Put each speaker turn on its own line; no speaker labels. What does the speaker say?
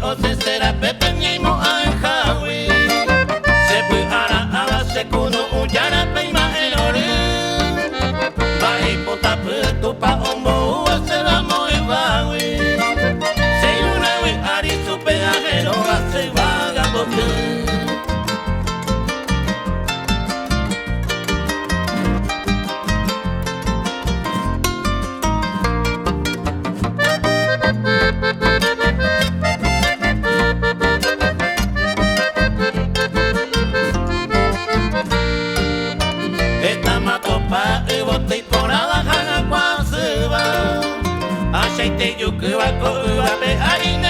O se será pepe ni mo anjawi se pu ara ala se kuno ujara pe ma elore vai pota tu pa ombo se la mo evawi se luna we ari supe ajero se vaga bote Botei porada jaga quase va aceite yuku wa ko wa pe harina